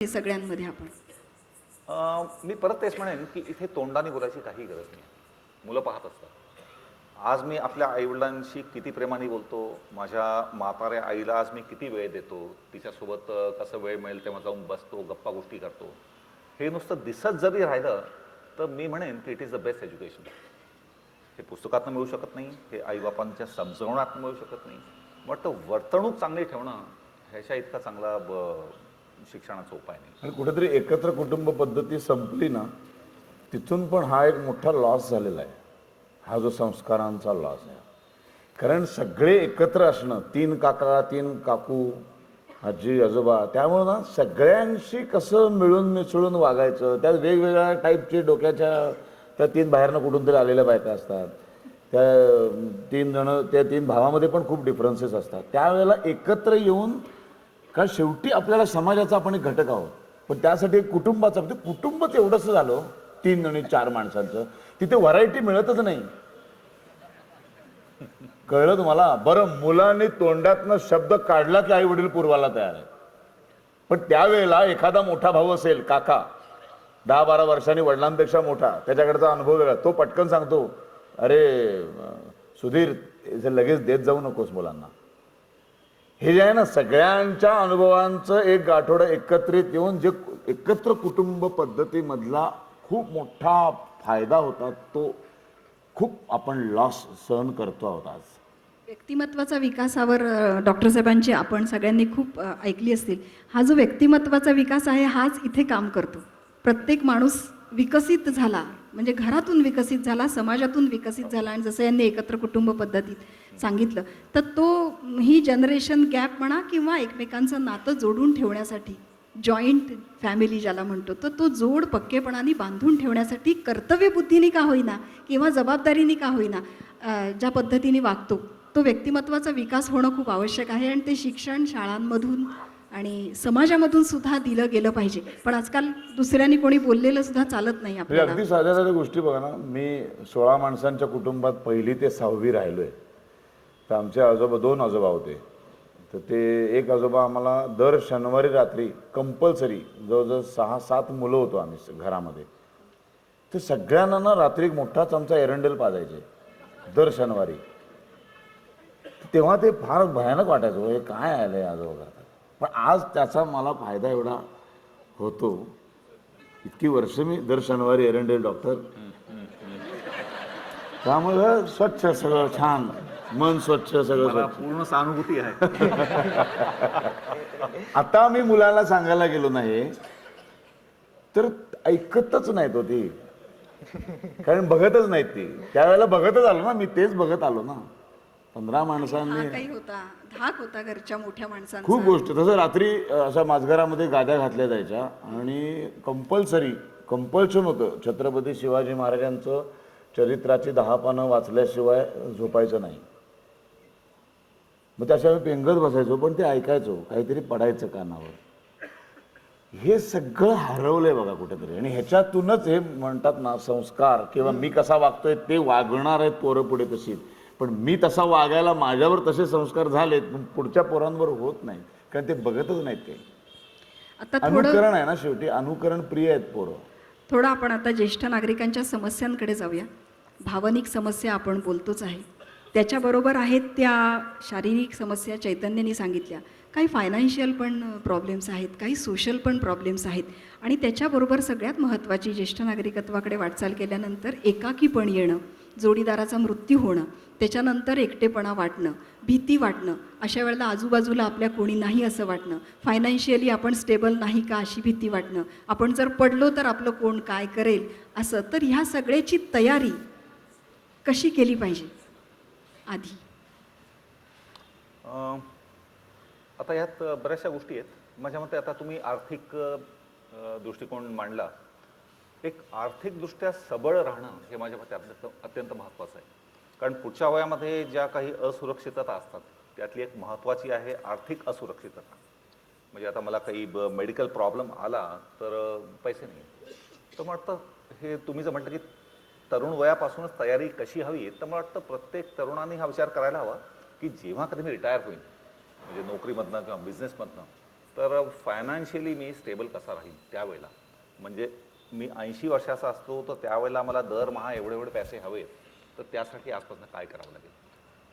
हे सगळ्यांमध्ये आपण मी परत तेच म्हणेन की इथे तोंडाने बोलायची काही गरज नाही. मुलं पाहत असतात. आज मी आपल्या आईवडिलांशी किती प्रेमाने बोलतो, माझ्या म्हाताऱ्या आईला आज मी किती वेळ देतो, तिच्यासोबत कसं वेळ मिळेल तेव्हा जाऊन बसतो, गप्पा गोष्टी करतो. हे नुसतं दिसत जरी राहिलं तर मी म्हणेन की it is the best education. हे पुस्तकातनं मिळू शकत नाही, हे आईबापांच्या समजवण्यातनं मिळू शकत नाही. वाटतं वर्तणूक चांगली ठेवणं ह्याच्या इतका चांगला शिक्षणाचा उपाय नाही. आणि कुठेतरी एकत्र कुटुंब पद्धती संपली ना, तिथून पण हा एक मोठा लॉस झालेला आहे. हा जो संस्कारांचा लॉस आहे. कारण सगळे एकत्र असणं, 3 काका 3 काकू, आजी आजोबा, त्यामुळं ना सगळ्यांशी कसं मिळून मिसळून वागायचं. त्यात वेगवेगळ्या टाईपचे डोक्याच्या त्या 3 बाहेरनं कुठून तरी आलेल्या बायका असतात. त्या 3 जण, त्या 3 भावामध्ये पण खूप डिफरन्सेस असतात. त्यावेळेला एकत्र येऊन, कारण शेवटी आपल्याला समाजाचा आपण एक घटक आहोत, पण त्यासाठी एक कुटुंबाचं, म्हणजे कुटुंब तेवढंसं झालं 3 आणि 4 माणसांचं, तिथे व्हरायटी मिळतच नाही. कळलं तुम्हाला? बरं, मुलांनी तोंडातनं शब्द काढला की आई वडील पूर्वाला तयार आहे. पण त्यावेळेला एखादा मोठा भाऊ असेल, काका 10-12 वर्षांनी वडिलांपेक्षा मोठा, त्याच्याकडचा अनुभव वेगळा, तो पटकन सांगतो, अरे सुधीर, लगेच देत जाऊ नकोस मुलांना. हे जे आहे ना, सगळ्यांच्या अनुभवांचं एक गाठोडं एकत्रित येऊन जे एकत्र कुटुंब पद्धतीमधला खूप मोठा फायदा होता, तो खूप आपण लॉस सहन करतो आहोत आज. व्यक्तिमत्वाचा विकासावर डॉक्टर साहेबांची आपण सगळ्यांनी खूप ऐकली असतील. हा जो व्यक्तिमत्वाचा विकास आहे हाच इथे काम करतो. प्रत्येक माणूस विकसित झाला म्हणजे घरातून विकसित झाला, समाजातून विकसित झाला, आणि जसं यांनी एकत्र कुटुंब पद्धतीत सांगितलं, तर तो ही जनरेशन गॅप म्हणा किंवा एकमेकांचं नातं जोडून ठेवण्यासाठी, जॉईंट फॅमिली ज्याला म्हणतो, तर तो जोड पक्केपणाने बांधून ठेवण्यासाठी कर्तव्यबुद्धीने का होईना किंवा जबाबदारीने का होईना ज्या पद्धतीने वागतो, तो व्यक्तिमत्वाचा विकास होणं खूप आवश्यक आहे. आणि ते शिक्षण शाळांमधून आणि समाजामधून सुद्धा दिलं गेलं पाहिजे. पण आजकाल दुसऱ्यांनी कोणी बोललेलं सुद्धा चालत नाही आपल्याला. अगदी साध्या साध्या गोष्टी बघा ना, मी 16 माणसांच्या कुटुंबात 1ली ते 6वी राहिलोय. तर आमचे आजोबा 2 आजोबा होते. तर ते एक आजोबा आम्हाला दर शनिवारी रात्री कंपल्सरी, जवळजवळ 6-7 मुलं होतो आम्ही घरामध्ये, ते सगळ्यांना ना रात्री एक मोठा चमचा एरंडेल पाजायचे दर शनिवारी. तेव्हा ते फार भयानक वाटायचं, हे काय आलंय आजोबा करतात. पण आज त्याचा मला फायदा एवढा होतो, इतकी वर्ष मी दर शनिवारी एरंडेल डॉक्टर, त्यामुळे स्वच्छ सगळं, छान मन स्वच्छ, सगळं पूर्ण सहानुभूती आहे. आता मी मुलाला सांगायला गेलो नाही तर ऐकतच नाहीत होती, कारण बघतच नाहीत ती. त्यावेळेला बघतच आलो ना मी, तेच बघत आलो ना. 15 माणसांनी काही होता, धाक होता घरच्या मोठ्या माणसांचा. खूप गोष्ट. तसं रात्री अशा माझघरामध्ये गाद्या घातल्या जायच्या आणि कंपल्शन होतं, छत्रपती शिवाजी महाराजांचं चरित्राची 10 पानं वाचल्याशिवाय झोपायचं नाही. मग त्याशिवाय पेंगत बसायचो, पण ते ऐकायचो, काहीतरी पडायचं कानावर. हे सगळं हरवलंय बघा कुठेतरी. आणि ह्याच्यातूनच हे म्हणतात ना, संस्कार किंवा मी कसा वागतोय ते वागणार आहेत पोरं पुढे तशी, पण मी तसा वागायला माझ्यावर तसे संस्कार झालेत, पण पुढच्या पोरांवर होत नाही, कारण ते बघतच नाहीत काही. आता अनुकरण आहे ना, शेवटी अनुकरण प्रिय आहेत पोरं. थोडं आपण आता ज्येष्ठ नागरिकांच्या समस्यांकडे जाऊया. भावनिक समस्या आपण बोलतोच आहे, त्याच्याबरोबर आहेत त्या शारीरिक समस्या चैतन्याने सांगितल्या, काही फायनान्शियल पण प्रॉब्लेम्स आहेत, काही सोशल पण प्रॉब्लेम्स आहेत. आणि त्याच्याबरोबर सगळ्यात महत्त्वाची, ज्येष्ठ नागरिकत्वाकडे वाटचाल केल्यानंतर एकाकीपण येणं, जोडीदाराचा मृत्यू होणं, त्याच्यानंतर एकटेपणा वाटणं, भीती वाटणं, अशा वेळेला आजूबाजूला आपल्या कोणी नाही असं वाटणं, फायनान्शियली आपण स्टेबल नाही का अशी भीती वाटणं, आपण जर पडलो तर आपलं कोण काय करेल असं. तर ह्या सगळ्याची तयारी कशी केली पाहिजे आधी? आता यात बऱ्याचशा गोष्टी आहेत. माझ्या मते आता तुम्ही आर्थिक दृष्टिकोन मांडला. एक आर्थिकदृष्ट्या सबळ राहणं हे माझ्या मते अत्यंत महत्त्वाचं आहे. कारण पुढच्या वयामध्ये ज्या काही असुरक्षितता असतात त्यातली एक महत्त्वाची आहे आर्थिक असुरक्षितता. म्हणजे आता मला काही मेडिकल प्रॉब्लेम आला तर पैसे नाही, तर मला वाटतं हे तुम्ही जर म्हटलं की तरुण वयापासूनच तयारी कशी हवी, तर मला वाटतं प्रत्येक तरुणाने हा विचार करायला हवा की जेव्हा कधी मी रिटायर होईन, म्हणजे नोकरीमधनं किंवा बिझनेसमधनं, तर फायनान्शियली मी स्टेबल कसा राहील त्यावेळेला. म्हणजे मी 80 वर्षाचा असतो तर त्यावेळेला मला दरमहा एवढे पैसे हवेत, तर त्यासाठी आजपासून काय करावं लागेल.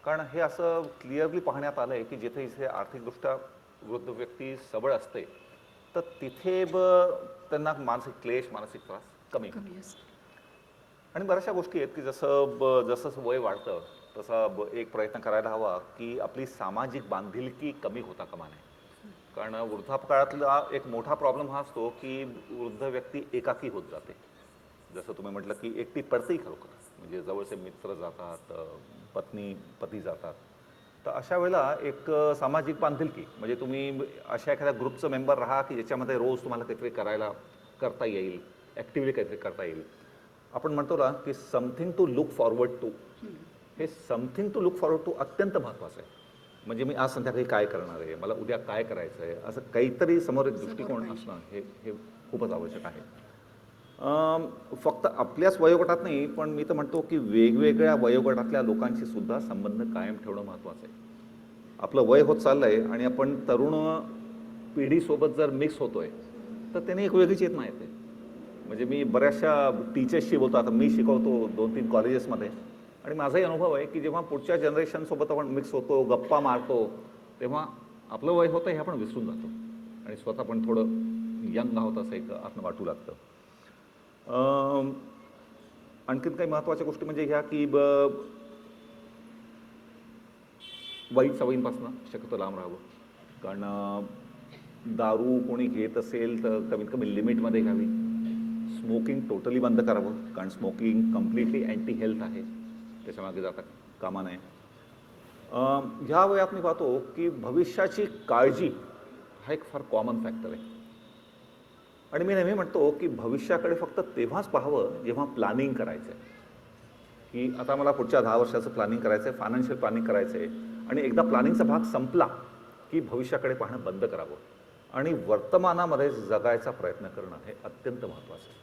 कारण हे असं क्लिअरली पाहण्यात आलं आहे की जिथे इथे आर्थिकदृष्ट्या वृद्ध व्यक्ती सबळ असते तर तिथे त्यांना मानसिक क्लेश, मानसिक त्रास कमी होतो. कमी असतं. आणि बऱ्याचशा गोष्टी आहेत की जसं वय वाढतं तसा एक प्रयत्न करायला हवा की आपली सामाजिक बांधिलकी कमी होता कामा नये. कारण वृद्धापकाळातला एक मोठा प्रॉब्लेम हा असतो की वृद्ध व्यक्ती एकाकी होत जाते. जसं तुम्ही म्हटलं की एकटी पडतेही खरोखर, म्हणजे जवळचे मित्र जातात, पती जातात. तर अशा वेळेला एक सामाजिक बांधिलकी, म्हणजे तुम्ही अशा एखाद्या ग्रुपचं मेंबर राहा की ज्याच्यामध्ये रोज तुम्हाला काहीतरी करता येईल, ॲक्टिव्हिटी काहीतरी करता येईल. आपण म्हणतो ना की something to look forward to. हे something to look forward to अत्यंत महत्त्वाचं आहे. म्हणजे मी आज संध्याकाळी काय करणार आहे, मला उद्या काय करायचं आहे, असं काहीतरी समोर एक दृष्टिकोन असणं हे खूपच आवश्यक आहे. फक्त आपल्याच वयोगटात नाही, पण मी तर म्हणतो की वेगवेगळ्या वयोगटातल्या लोकांशी सुद्धा संबंध कायम ठेवणं महत्त्वाचं आहे. आपलं वय होत चाललं आहे आणि आपण तरुण पिढीसोबत जर मिक्स होतोय तर त्याने एक वेगळी चेतना येते. म्हणजे मी बऱ्याचशा टीचर्सशी बोलतो, आता मी शिकवतो 2-3 कॉलेजेसमध्ये, आणि माझाही अनुभव आहे की जेव्हा पुढच्या जनरेशनसोबत आपण मिक्स होतो, गप्पा मारतो, तेव्हा आपलं वय होतं हे आपण विसरून जातो आणि स्वतः पण थोडं यंग आहोत असं एक आत्म वाटू लागतं. आणखीन काही महत्त्वाच्या गोष्टी म्हणजे ह्या की वाईट सवयींपासून शक्यतो लांब राहावं. कारण दारू कोणी घेत असेल तर कमीत कमी लिमिटमध्ये घ्यावी. स्मोकिंग टोटली बंद करावं, कारण स्मोकिंग कम्प्लिटली अँटी हेल्थ आहे, त्याच्यामागे जाता कामा नये. ह्या वयात मी पाहतो की भविष्याची काळजी हा एक फार कॉमन फॅक्टर आहे. आणि मी नेहमी म्हणतो की भविष्याकडे फक्त तेव्हाच पाहावं जेव्हा प्लॅनिंग करायचं आहे, की आता मला पुढच्या 10 वर्षाचं प्लॅनिंग करायचं आहे, फायनान्शियल प्लॅनिंग करायचं आहे, आणि एकदा प्लॅनिंगचा भाग संपला की भविष्याकडे पाहणं बंद करावं आणि वर्तमानामध्ये जगायचा प्रयत्न करणं हे अत्यंत महत्त्वाचं आहे.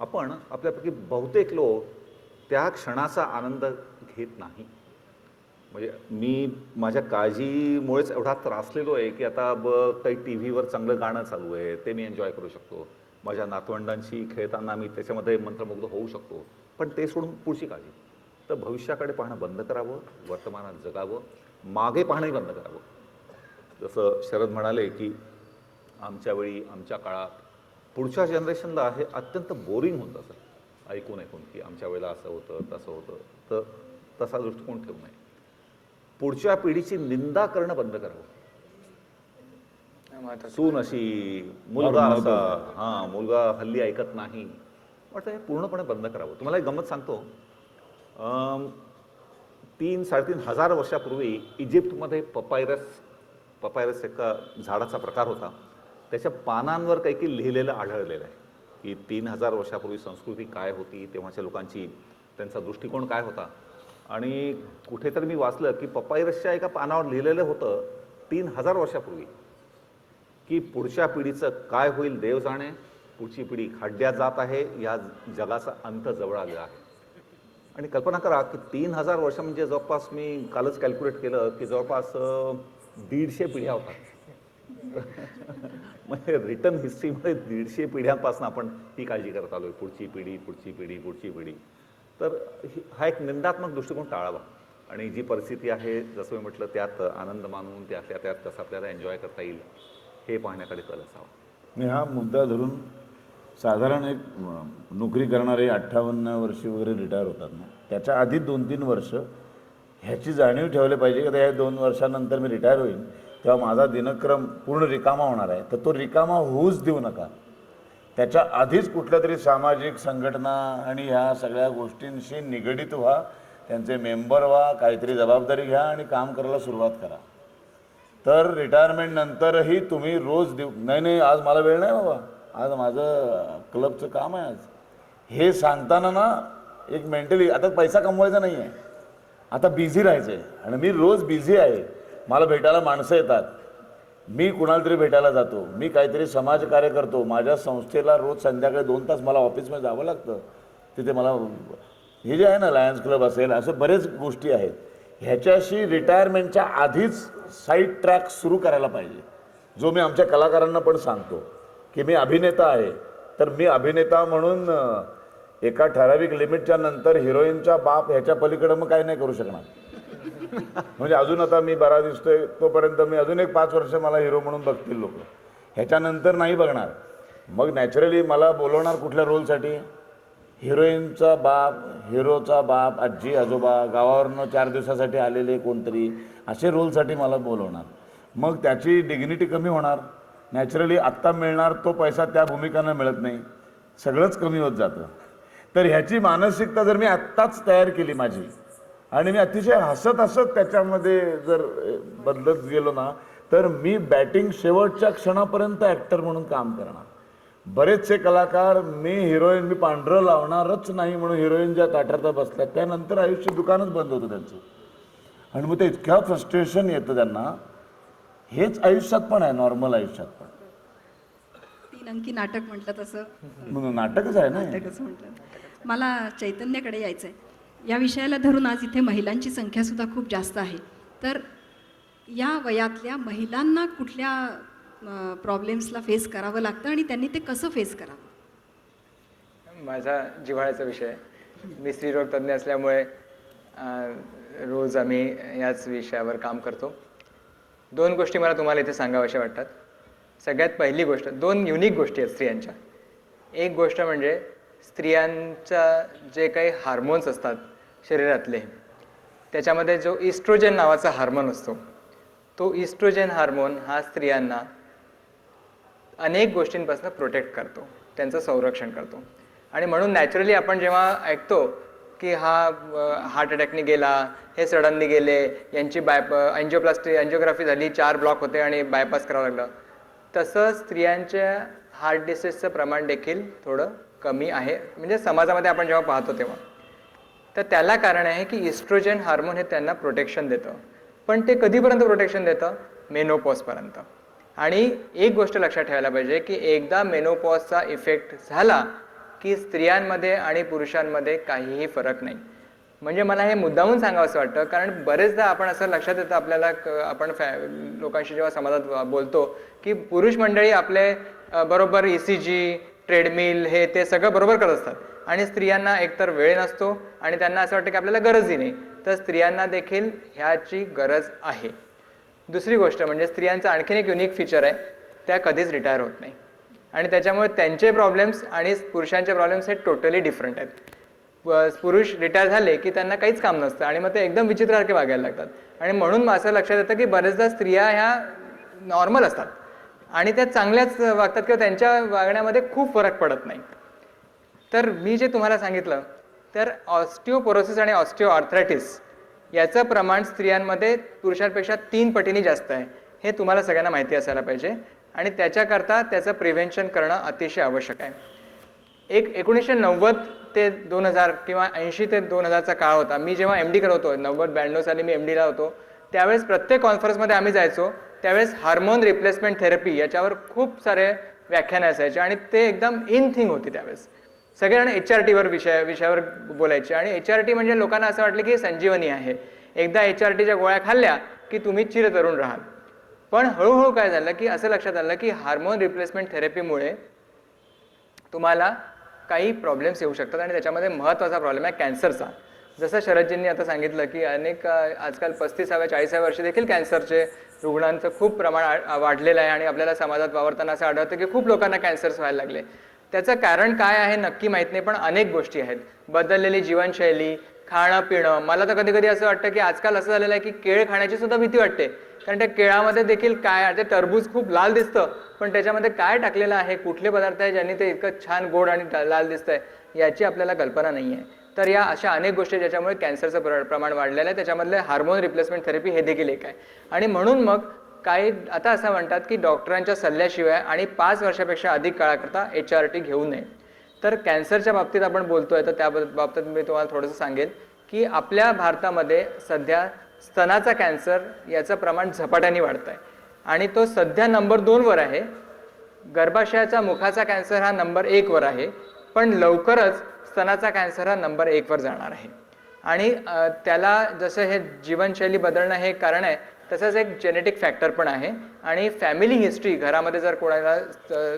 आपण आपल्यापैकी बहुतेक लोक त्या क्षणाचा आनंद घेत नाही. म्हणजे मी माझ्या काळजीमुळेच एवढा त्रासलेलो आहे की आता काही टी व्हीवर चांगलं गाणं चालू आहे ते मी एन्जॉय करू शकतो, माझ्या नातवंडांशी खेळताना मी त्याच्यामध्ये मंत्रमुग्ध होऊ शकतो, पण ते सोडून पुढची काळजी. तर भविष्याकडे पाहणं बंद करावं, वर्तमानात जगावं, मागे पाहणंही बंद करावं. जसं शरद म्हणाले की आमच्या वेळी, आमच्या काळात, पुढच्या जनरेशनला हे अत्यंत बोरिंग होतं असं ऐकून की आमच्या वेळेला असं होतं तसं होतं. तर तसा दृष्टिकोन ठेवू नये. पुढच्या पिढीची निंदा करणं बंद करावं. सून अशी, मुलगा असा, हां मुलगा हल्ली ऐकत नाही, वाटतं हे पूर्णपणे बंद करावं. तुम्हाला एक गंमत सांगतो. 3-3.5 हजार वर्षापूर्वी इजिप्तमध्ये पपायरस एका झाडाचा प्रकार होता. त्याच्या पानांवर काही लिहिलेलं आढळलेलं आहे की 3000 वर्षापूर्वी संस्कृती काय होती, तेव्हाच्या लोकांची त्यांचा दृष्टिकोन काय होता. आणि कुठेतरी मी वाचलं की पपायरसच्या एका पानावर लिहिलेलं होतं 3000 वर्षापूर्वी की पुढच्या पिढीचं काय होईल देव जाणे, पुढची पिढी खड्ड्यात जात आहे, या जगाचा अंत जवळ आलेला आहे. आणि कल्पना करा की 3000 वर्ष म्हणजे जवळपास, मी कालच कॅल्क्युलेट केलं की जवळपास 150 पिढ्या होतात. म्हणजे रिटर्न हिस्ट्रीमध्ये 150 पिढ्यांपासून आपण ही काळजी करत आलो आहे, पुढची पिढी पुढची पिढी पुढची पिढी. तर हा एक निंदात्मक दृष्टिकोन टाळावा आणि जी परिस्थिती आहे जसं मी म्हटलं त्यात आनंद मानून त्यातल्या त्यात कसं आपल्याला एन्जॉय करता येईल हे पाहण्याकडे कल असावा. मी हा मुद्दा धरून साधारण एक नोकरी करणारे 58 वर्षी वगैरे रिटायर होतात ना, त्याच्या आधी 2-3 वर्ष ह्याची जाणीव ठेवली पाहिजे की या 2 वर्षानंतर मी रिटायर होईल तेव्हा माझा दिनक्रम पूर्ण रिकामा होणार आहे. तर तो रिकामा होऊच देऊ नका. त्याच्या आधीच कुठल्या तरी सामाजिक संघटना आणि ह्या सगळ्या गोष्टींशी निगडीत व्हा, त्यांचे मेंबर व्हा, काहीतरी जबाबदारी घ्या आणि काम करायला सुरुवात करा. तर रिटायरमेंट नंतरही तुम्ही रोज नाही आज मला वेळ नाही बाबा, आज माझं क्लबचं काम आहे आज, हे सांगताना ना एक मेंटली आता पैसा कमवायचा नाही आहे, आता बिझी राहायचं आहे. आणि मी रोज बिझी आहे, मला भेटायला माणसं येतात, मी कुणाला तरी भेटायला जातो, मी काहीतरी समाजकार्य करतो, माझ्या संस्थेला रोज संध्याकाळी 2 तास मला ऑफिसमध्ये जावं लागतं. तिथे मला हे जे आहे ना लायन्स क्लब असेल, असं बरेच गोष्टी आहेत. ह्याच्याशी रिटायरमेंटच्या आधीच साईड ट्रॅक सुरू करायला पाहिजे. जो मी आमच्या कलाकारांना पण सांगतो की मी अभिनेता आहे, तर मी अभिनेता म्हणून एका ठराविक लिमिटच्या नंतर हिरोईनचा बाप ह्याच्या पलीकडे मग काही नाही करू शकणार. म्हणजे अजून आता मी बरा दिसतोय तोपर्यंत मी अजून एक 5 वर्ष मला हिरो म्हणून बघतील लोक, ह्याच्यानंतर नाही बघणार. मग नॅचरली मला बोलवणार कुठल्या रोलसाठी? हिरोईनचा बाप, हिरोचा बाप, आजी आजोबा, गावावरनं 4 दिवसासाठी आलेले कोणतरी, असे रोलसाठी मला बोलवणार. मग त्याची डिग्निटी कमी होणार. नॅचरली आत्ता मिळणार तो पैसा त्या भूमिकांना मिळत नाही, सगळंच कमी होत जातं. तर ह्याची मानसिकता जर मी आत्ताच तयार केली माझी, आणि मी अतिशय हसत हसत त्याच्यामध्ये जर बदलत गेलो ना, तर मी बॅटिंग शेवटच्या क्षणापर्यंत ॲक्टर म्हणून काम करणार. बरेचसे कलाकार मी पांढरं लावणारच नाही म्हणून हिरोईन ज्या ताठरता बसतात त्यानंतर आयुष्य दुकानच बंद होतं त्यांचं. आणि मग ते इतक्या फ्रस्ट्रेशन येतं त्यांना. हेच आयुष्यात पण आहे, नॉर्मल आयुष्यात पण. 3 अंकी नाटक म्हटलं तसं मग नाटकच आहे ना. नाटकच म्हटलं. मला चैतन्याकडे यायचं आहे. या विषयाला धरून आज इथे महिलांची संख्यासुद्धा खूप जास्त आहे. तर या वयातल्या महिलांना कुठल्या प्रॉब्लेम्सला फेस करावं लागतं आणि त्यांनी ते कसं फेस करावं? माझा जिव्हाळ्याचा विषय आहे. मी स्त्रीरोग तज्ज्ञ असल्यामुळे रोज आम्ही याच विषयावर काम करतो. 2 गोष्टी मला तुम्हाला इथे सांगाव्याशा वाटतात. सगळ्यात पहिली गोष्ट, 2 युनिक गोष्टी आहेत स्त्रियांच्या. एक गोष्ट म्हणजे स्त्रियांचा जे काही हार्मोन्स असतात शरीरातले, त्याच्यामध्ये जो इस्ट्रोजन नावाचा हार्मोन असतो, तो इस्ट्रोजन हार्मोन हा स्त्रियांना अनेक गोष्टींपासून प्रोटेक्ट करतो, त्यांचं संरक्षण करतो. आणि म्हणून नॅचरली आपण जेव्हा ऐकतो की हा हार्ट अटॅकने गेला, हे सडनली गेले, यांची अँजिओग्राफी झाली, 4 ब्लॉक होते आणि बायपास करावं लागलं, तसं स्त्रियांच्या हार्ट डिसीजचं प्रमाण देखील थोडं कमी आहे, म्हणजे समाजामध्ये आपण जेव्हा पाहतो तेव्हा. तर त्याला कारण आहे की इस्ट्रोजन हार्मोन हे त्यांना प्रोटेक्शन देतं. पण ते कधीपर्यंत प्रोटेक्शन देतं? मेनोपॉजपर्यंत. आणि एक गोष्ट लक्षात ठेवायला पाहिजे की एकदा मेनोपॉजचा इफेक्ट झाला की स्त्रियांमध्ये आणि पुरुषांमध्ये काहीही फरक नाही. म्हणजे मला हे मुद्दामून सांगावं असं वाटतं, कारण बरेचदा आपण असं लक्षात येतं आपल्याला, आपण लोकांशी जेव्हा समाजात बोलतो की पुरुष मंडळी आपले बरोबर ECG, ट्रेडमिल, हे ते सगळं बरोबर करत असतात, आणि स्त्रियांना एकतर वेळ नसतो आणि त्यांना असं वाटतं की आपल्याला गरजही नाही. तर स्त्रियांना देखील ह्याची गरज आहे. दुसरी गोष्ट म्हणजे स्त्रियांचं आणखीन एक युनिक फीचर आहे, त्या कधीच रिटायर होत नाही. आणि त्याच्यामुळे त्यांचे प्रॉब्लेम्स आणि पुरुषांचे प्रॉब्लेम्स हे टोटली डिफरंट आहेत. पुरुष रिटायर झाले की त्यांना काहीच काम नसतं आणि मग ते एकदम विचित्रसारखे वागायला लागतात. आणि म्हणून असं लक्षात येतं की बरेचदा स्त्रिया ह्या नॉर्मल असतात आणि त्या चांगल्याच वागतात किंवा त्यांच्या वागण्यामध्ये खूप फरक पडत नाही. तर मी जे तुम्हाला सांगितलं, तर ऑस्टिओपोरोसिस आणि ऑस्टिओआर्थरायटिस याचं प्रमाण स्त्रियांमध्ये पुरुषांपेक्षा 3 पटीने जास्त आहे. हे तुम्हाला सगळ्यांना माहिती असायला पाहिजे आणि त्याच्याकरता त्याचं प्रिव्हेन्शन करणं अतिशय आवश्यक आहे. 1990 ते 2000 किंवा 80 ते 2000चा काळ होता. मी जेव्हा MD करत होतो, 90-92 साली मी MDला होतो, त्यावेळेस प्रत्येक कॉन्फरन्समध्ये आम्ही जायचो. त्यावेळेस हार्मोन रिप्लेसमेंट थेरपी याच्यावर खूप सारे व्याख्यानं असायचे आणि ते एकदम इन थिंग होती. त्यावेळेस सगळेजण HRTवर विषयावर बोलायचे आणि HRT म्हणजे लोकांना असं वाटलं की संजीवनी आहे. एकदा HRTच्या गोळ्या खाल्ल्या की तुम्ही चिरतरुण राहाल. पण हळूहळू काय झालं की असं लक्षात आलं की हार्मोन रिप्लेसमेंट थेरपीमुळे तुम्हाला काही प्रॉब्लेम्स येऊ शकतात आणि त्याच्यामध्ये महत्त्वाचा प्रॉब्लेम आहे कॅन्सरचा. जसं शरदजींनी आता सांगितलं की अनेक आजकाल 35व्या-40व्या वर्षी देखील कॅन्सरचे रुग्णांचं खूप प्रमाण वाढलेलं आहे आणि आपल्याला समाजात वावरताना असं आढळतं की खूप लोकांना कॅन्सर्स व्हायला लागले. त्याचं कारण काय आहे नक्की माहीत नाही, पण अनेक गोष्टी आहेत. बदललेली जीवनशैली, खाणं पिणं. मला तर कधी कधी असं वाटतं की आजकाल असं झालेलं आहे की केळ खाण्याची सुद्धा भीती वाटते, कारण त्या केळामध्ये देखील काय, ते टरबूज खूप लाल दिसतं पण त्याच्यामध्ये काय टाकलेलं आहे, कुठले पदार्थ आहे ज्यांनी ते इतकं छान गोड आणि लाल दिसतंय, याची आपल्याला कल्पना नाही आहे. तर या अशा अनेक गोष्टी ज्याच्यामुळे कॅन्सरचं प्रमाण वाढलेलं आहे, त्याच्यामधले हार्मोन रिप्लेसमेंट थेरपी हे देखील एक आहे. आणि म्हणून मग काही आता असं म्हणतात की डॉक्टरांच्या सल्ल्याशिवाय आणि 5 वर्षापेक्षा अधिक काळाकरता HRT घेऊ नये. तर कॅन्सरच्या बाबतीत आपण बोलतोय, तर त्या बाबतीत मी तुम्हाला थोडंसं सांगेन की आपल्या भारतामध्ये सध्या स्तनाचा कॅन्सर याचं प्रमाण झपाट्याने वाढत आहे आणि तो सध्या नंबर 2 वर आहे. गर्भाशयाचा मुखाचा कॅन्सर हा नंबर 1 वर आहे, पण लवकरच स्तनाचा कॅन्सर हा नंबर 1 वर जाणार आहे. आणि त्याला जसं हे जीवनशैली बदलणं हे कारण आहे, तसंच एक जेनेटिक फॅक्टर पण आहे आणि फॅमिली हिस्ट्री, घरामध्ये जर कोणाला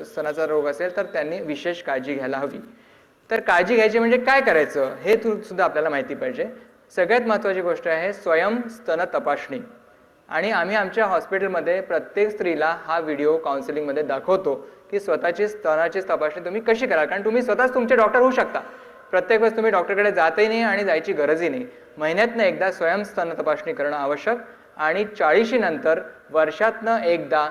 स्तनाचा रोग असेल तर त्यांनी विशेष काळजी घ्यायला हवी. तर काळजी घ्यायची म्हणजे काय करायचं हे सुद्धा आपल्याला माहिती पाहिजे. सगळ्यात महत्त्वाची गोष्ट आहे स्वयं स्तन तपासणी. आणि आम्ही आमच्या हॉस्पिटलमध्ये प्रत्येक स्त्रीला हा व्हिडिओ काउन्सिलिंगमध्ये दाखवतो की स्वतःची स्तनाची तपासणी तुम्ही कशी करा. कारण तुम्ही स्वतःच तुमचे डॉक्टर होऊ शकता. प्रत्येक वेळेस तुम्ही डॉक्टरकडे जातही नाही आणि जायची गरजही नाही. महिन्यातनं एकदा स्वयं स्तन तपासणी करणं आवश्यक. आणि 40 नंतर वर्षातनं एकदा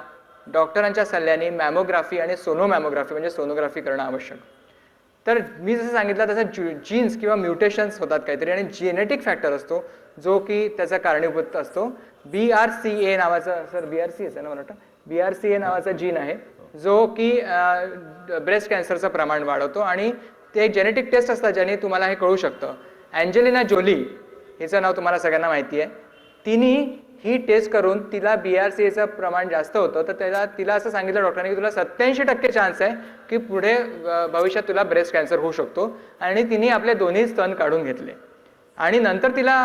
डॉक्टरांच्या सल्ल्याने मॅमोग्राफी आणि सोनोमॅमोग्राफी म्हणजे सोनोग्राफी करणं आवश्यक. तर मी जसं सांगितलं तसं जीन्स किंवा म्युटेशन्स होतात काहीतरी आणि जेनेटिक फॅक्टर असतो जो की त्याचा कारणीभूत असतो. BRCA नावाचं, सर BRCA आहे ना मला वाटतं, BRCA नावाचा जीन आहे जो की ब्रेस्ट कॅन्सरचं प्रमाण वाढवतो आणि ते एक जेनेटिक टेस्ट असतात ज्याने तुम्हाला हे कळू शकतं. अँजेलिना जोली हिचं नाव तुम्हाला सगळ्यांना माहिती आहे. तिने ही टेस्ट करून तिला BRCAचं प्रमाण जास्त होतं तर तिला असं सांगितलं डॉक्टरांनी की तुला 87% चान्स आहे की पुढे भविष्यात तुला ब्रेस्ट कॅन्सर होऊ शकतो. आणि तिने आपले दोन्ही स्तन काढून घेतले. आणि नंतर तिला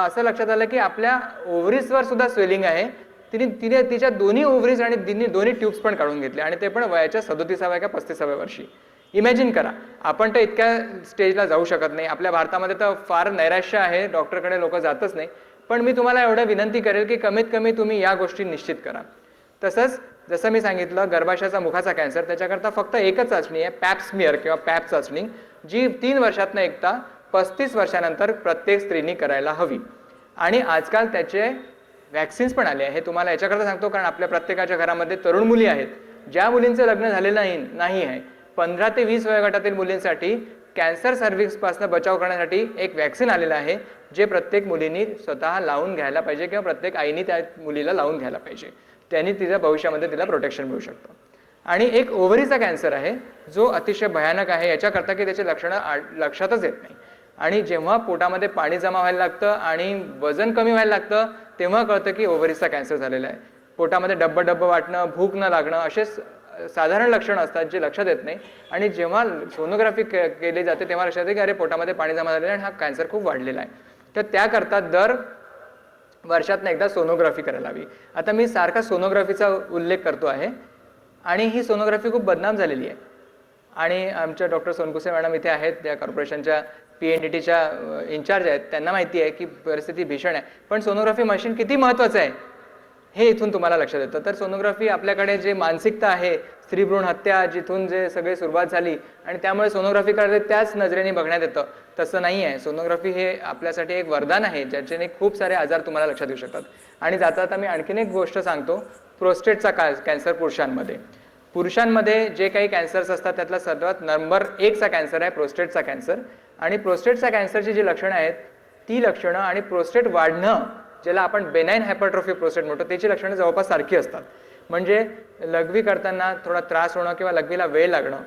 असं लक्षात आलं की आपल्या ओव्हरीजवर सुद्धा स्वेलिंग आहे. तिने तिच्या दोन्ही ओव्हरीज आणि दोन्ही ट्यूब्स पण काढून घेतले आणि ते पण वयाच्या 37व्या का 35व्या वर्षी. इमॅजिन करा, आपण तर इतक्या स्टेजला जाऊ शकत नाही. आपल्या भारतामध्ये तर फार नैराश्य आहे, डॉक्टरकडे लोक जातच नाही. पण मी तुम्हाला एवढं विनंती करेल की कमीत कमी तुम्ही या गोष्टी निश्चित करा. तसंच जसं मी सांगितलं गर्भाशयाचा मुखाचा कॅन्सर त्याच्याकरता फक्त एकच चाचणी आहे, पॅप स्मिअर किंवा पॅप चाचणी, जी 3 वर्षातनं एकदा 35 वर्षानंतर प्रत्येक स्त्रीनी करायला हवी. आणि आजकाल त्याचे वॅक्सिन्स पण आले आहे. हे तुम्हाला याच्याकरता सांगतो कारण आपल्या प्रत्येकाच्या घरामध्ये तरुण मुली आहेत ज्या मुलींचं लग्न झालेलं नाही आहे. 15 ते 20 वयोगटातील मुलींसाठी कॅन्सर सर्व्हिक्सपासून बचाव करण्यासाठी एक वॅक्सिन आलेलं आहे जे प्रत्येक मुलींनी स्वतः लावून घ्यायला पाहिजे किंवा प्रत्येक आईनी त्या मुलीला लावून घ्यायला पाहिजे. त्यांनी तिच्या भविष्यामध्ये तिला प्रोटेक्शन मिळू शकतं. आणि एक ओव्हरीचा कॅन्सर आहे जो अतिशय भयानक आहे याच्याकरता की त्याची लक्षणं लक्षातच येत नाही. आणि जेव्हा पोटामध्ये पाणी जमा व्हायला लागतं आणि वजन कमी व्हायला लागतं तेव्हा कळतं की ओव्हरीचा कॅन्सर झालेला आहे. पोटामध्ये डब्बं वाटणं, भूक न लागणं असे साधारण लक्षणं असतात जे लक्षात येत नाही. आणि जेव्हा सोनोग्राफी केली जाते तेव्हा लक्षात येते की अरे पोटामध्ये पाणी जमा झालेलं आहे आणि हा कॅन्सर खूप वाढलेला आहे. तर त्याकरता दर वर्षातनं एकदा सोनोग्राफी करायला हवी. आता मी सारखा सोनोग्राफीचा उल्लेख करतो आहे आणि ही सोनोग्राफी खूप बदनाम झालेली आहे. आणि आमच्या डॉक्टर सोनकुसे मॅडम इथे आहेत, त्या कॉर्पोरेशनच्या PNDTच्या इन्चार्ज आहेत, त्यांना माहिती आहे की परिस्थिती भीषण आहे. पण सोनोग्राफी मशीन किती महत्त्वाचं आहे हे इथून तुम्हाला लक्षात येतं. तर सोनोग्राफी आपल्याकडे जे मानसिकता आहे, स्त्रीभ्रूण हत्या जिथून जे सगळे सुरुवात झाली आणि त्यामुळे सोनोग्राफी करते त्याच नजरेने बघण्यात येतं, तसं नाही आहे. सोनोग्राफी हे आपल्यासाठी एक वरदान आहे ज्याच्याने खूप सारे आजार तुम्हाला लक्षात येऊ शकतात. आणि जाता आता मी आणखीन एक गोष्ट सांगतो, प्रोस्टेटचा कॅन्सर पुरुषांमध्ये जे काही कॅन्सर्स असतात त्यातला सर्वात नंबर 1चा कॅन्सर आहे प्रोस्टेटचा कॅन्सर. आणि प्रोस्टेटच्या कॅन्सरची जी लक्षणं आहेत ती लक्षणं आणि प्रोस्टेट वाढणं ज्याला आपण बेनाईन हायपरट्रोफी प्रोस्टेट म्हणतो त्याची लक्षणं जवळपास सारखी असतात. म्हणजे लघवी करताना थोडा त्रास होणं किंवा लघवीला वेळ लागणं,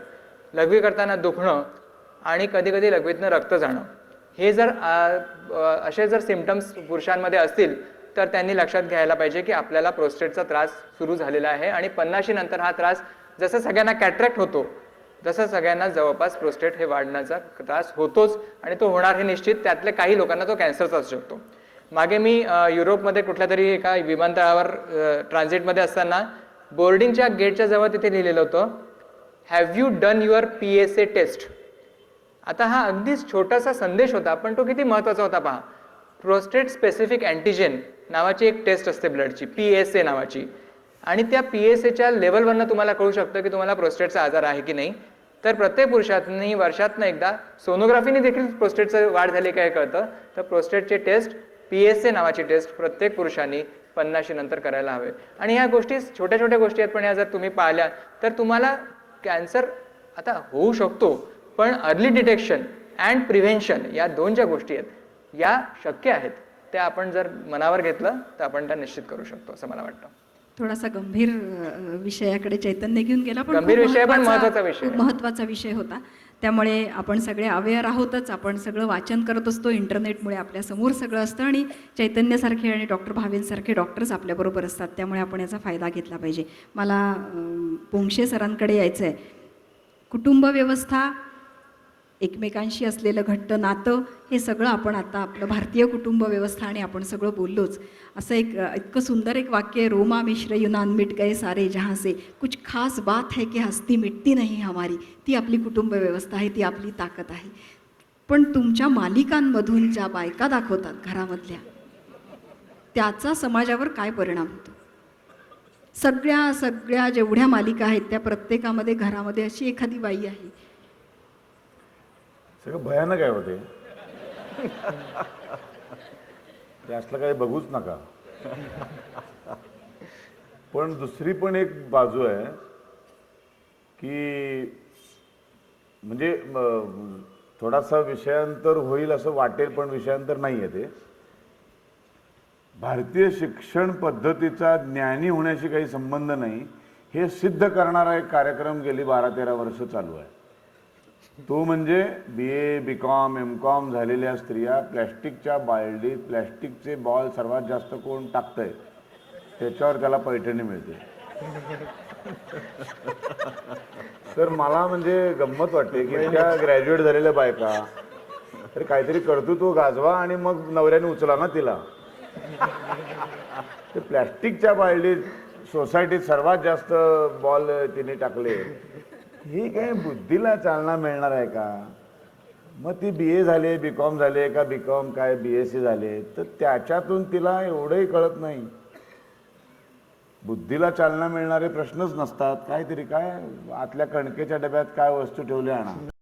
लघवी करताना दुखणं आणि कधी कधी लघवीतनं रक्त जाणं, हे जर असे जर सिम्पटम्स पुरुषांमध्ये असतील तर त्यांनी लक्षात घ्यायला पाहिजे की आपल्याला प्रोस्टेटचा त्रास सुरू झालेला आहे. आणि 50 नंतर हा त्रास जसं सगळ्यांना कॅट्रॅक्ट होतो जसं सगळ्यांना जवळपास प्रोस्टेट हे वाढण्याचा त्रास होतोच आणि तो होणार हे निश्चित. त्यातल्या काही लोकांना तो कॅन्सरचा असू शकतो. मागे मी युरोपमध्ये कुठल्या तरी एका विमानतळावर ट्रान्झिटमध्ये असताना बोर्डिंगच्या गेटच्या जवळ तिथे लिहिलेलं होतं, have you done your PSA test. आता हा अगदीच छोटासा संदेश होता पण तो किती महत्त्वाचा होता पहा. प्रोस्टेट स्पेसिफिक अँटीजेन नावाची एक टेस्ट असते ब्लडची, PSA नावाची. आणि त्या PSAच्या लेवलवरनं तुम्हाला कळू शकतं की तुम्हाला प्रोस्टेटचा आजार आहे की नाही. तर प्रत्येक पुरुषांनी वर्षातनं एकदा सोनोग्राफीने देखील प्रोस्टेटचं वाढ झाली काय कळतं. तर प्रोस्टेटची टेस्ट PSA नावाची टेस्ट प्रत्येक पुरुषांनी 50 नंतर करायला हवे. आणि ह्या गोष्टी छोट्या छोट्या गोष्टी आहेत पण या जर तुम्ही पाहिल्या तर तुम्हाला कॅन्सर आता होऊ शकतो पण अर्ली डिटेक्शन अँड प्रिव्हेन्शन या 2 ज्या गोष्टी आहेत या शक्य आहेत. त्या आपण जर मनावर घेतलं तर आपण त्या निश्चित करू शकतो असं मला वाटतं. थोडासा गंभीर विषयाकडे चैतन्य घेऊन गेला पण गंभीर खूप विषय पण महत्त्वाचा- महत्त्वाचा विषय खूप महत्त्वाचा विषय होता. त्यामुळे आपण सगळे अवेअर आहोतच, आपण सगळं वाचन करत असतो, इंटरनेटमुळे आपल्यासमोर सगळं असतं आणि चैतन्यसारखे आणि डॉक्टर भावेंसारखे डॉक्टर्स आपल्याबरोबर असतात. त्यामुळे आपण याचा फायदा घेतला पाहिजे. मला पोंक्षे सरांकडे यायचं आहे. कुटुंब व्यवस्था एकमेकांशी असलेलं घट्ट नातं, हे सगळं आपण आता आपलं भारतीय कुटुंब व्यवस्था आणि आपण सगळं बोललोच. असं इतकं सुंदर एक वाक्य आहे, रोमा मिश्र युनान मिट गए सारे जहाँ से, कुछ खास बात है कि हस्ती मिटती नहीं हमारी. ती आपली कुटुंब व्यवस्था आहे, ती आपली ताकद आहे. पण तुमच्या मालिकांमधून ज्या बायका दाखवतात घरामधल्या, त्याचा समाजावर काय परिणाम होतो? सगळ्या जेवढ्या मालिका आहेत त्या प्रत्येकामध्ये घरामध्ये अशी एखादी बाई आहे. सगळं भयानक आहे होते ते असलं काही बघूच नका. पण दुसरी पण एक बाजू आहे की म्हणजे थोडासा विषयांतर होईल असं वाटेल, पण विषयांतर नाही आहे ते. भारतीय शिक्षण पद्धतीचा ज्ञानी होण्याशी काही संबंध नाही हे सिद्ध करणारा एक कार्यक्रम गेली 12-13 वर्ष चालू आहे. तो म्हणजे BA BCom MCom झालेल्या स्त्रिया प्लॅस्टिकच्या बालडीत प्लॅस्टिकचे बॉल सर्वात जास्त कोण टाकतंय त्याच्यावर त्याला पैठणी मिळते. तर मला म्हणजे गंमत वाटते की त्या ग्रॅज्युएट झालेल्या बायका तर काहीतरी कर्तृत्व गाजवा आणि मग नवऱ्याने उचला ना तिला. ते प्लॅस्टिकच्या बालडीत सोसायटीत सर्वात जास्त बॉल तिने टाकले, ही काय बुद्धीला चालना मिळणार आहे का? मग ती BA झाले BCom झाले का BCom काय BSc झाले, तर त्याच्यातून तिला एवढंही कळत नाही. बुद्धीला चालना मिळणारे प्रश्नच नसतात. काहीतरी काय आतल्या कणकेच्या डब्यात काय वस्तू ठेवल्या आणा.